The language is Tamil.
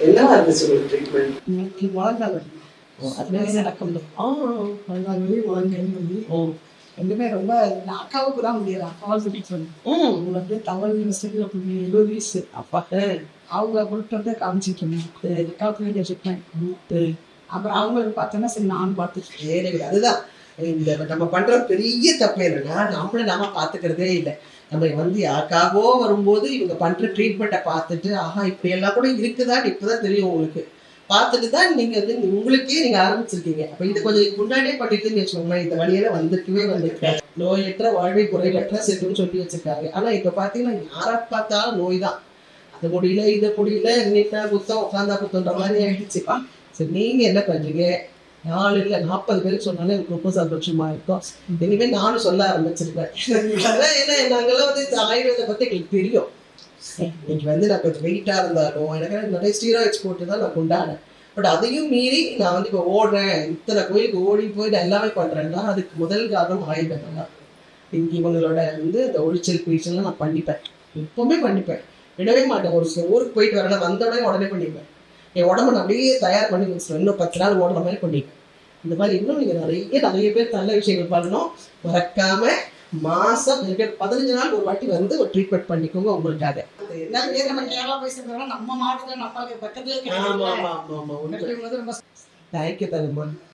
என்னவா இருந்துச்சு உங்களுக்கு ட்ரீட்மெண்ட்? எனக்கு முழங்கால் வலி. அதுவே நடக்கும். முழங்கால் வலி, முழங்கால் வலி. ரெண்டுமே ரொம்ப அக்காவுக்கு தான் முடியாது. அக்காவை சொல்லிட்டு சொன்னேன். அவங்க வந்து தவறு மிஸ்டேக்ல 70 வயசு அப்பா. அவங்க கொண்டு வந்து காமிச்சிட்டு இருந்தாங்க. அக்காவுக்கு வேண்டிய ட்ரீட்மெண்ட். அப்புறம் அவங்களுக்கு பார்த்தோன்னா சரி நானும் பார்த்துட்டு. அதுதான் இந்த நம்ம பண்ற பெரிய தப்பு என்னன்னா, நாம பாத்துக்கிறதே இல்லை. நம்ம வந்து யாருக்காகவோ வரும்போது இவங்க பண்ற ட்ரீட்மெண்ட்டை பார்த்துட்டு, ஆஹா இப்படி எல்லாம் கூட இருக்குதான்னு இப்பதான் தெரியும் உங்களுக்கு. பார்த்துட்டு தான் நீங்க வந்து உங்களுக்கே நீங்க ஆரம்பிச்சிருக்கீங்க. அப்ப இது கொஞ்சம் முன்னாடியே பண்ணிட்டுன்னு வச்சுக்கோங்களேன், இந்த வழியில வந்திருக்கேன். நோயற்ற வாழ்வை குறைவற்ற செல்வம்னு சொல்லி வச்சிருக்காங்க. ஆனா இப்ப பாத்தீங்கன்னா யாரை பார்த்தாலும் நோய் தான். அது முடியல, இதை முடியல, நின்னா குத்தம், உட்காந்தா குத்தம்ன்ற மாதிரி ஆயிடுச்சுப்பா. சரி நீங்க என்ன பண்றீங்க? 4 இல்ல 40 பேருக்கு சொன்னாலே எனக்கு ரொம்ப சந்தோஷமா இருக்கும். இனிமே நானும் சொல்ல ஆரம்பிச்சிருக்கேன். ஏன்னா நாங்கெல்லாம் வந்து இந்த ஆயுர்வேதை பத்தி எங்களுக்கு தெரியும். இன்னைக்கு வந்து நான் கொஞ்சம் வெயிட்டா இருந்தாலும் எனக்கு நிறைய ஸ்டீராய்ட்ஸ் போட்டு தான் நான் கொண்டாடினேன். பட் அதையும் மீறி நான் வந்து இப்போ ஓடுறேன், இத்தனை கோயிலுக்கு ஓடி போய் நான் எல்லாமே பண்றேன்னா அதுக்கு முதல் காரணம் ஆயுர்வேதம் தான். இவங்களோட வந்து இந்த ஒளிச்சல் பயிற்சியெல்லாம் நான் பண்ணிப்பேன், எப்பவுமே பண்ணிப்பேன், விடவே மாட்டேன். ஒரு ஊருக்கு போயிட்டு வரேன் உடனே பண்ணிப்பேன். என் உடம்பு நான் அப்படியே தயார் பண்ணி வச்சுருவேன், இன்னும் 10 நாள் ஓடுற மாதிரி பண்ணிப்பேன். இந்த மாதிரி இன்னும் நீங்கள் நிறைய பேர் நல்ல விஷயங்கள் பண்ணணும். மறக்காம மாசம் 15 நாள் ஒரு வாட்டி வந்து ஒரு ட்ரீட்மெண்ட் பண்ணிக்கோங்க உங்களுக்காக. நம்ம மாவட்டத்தில் நம்ம பக்கத்துலேயே தேங்க்யூ தருமா.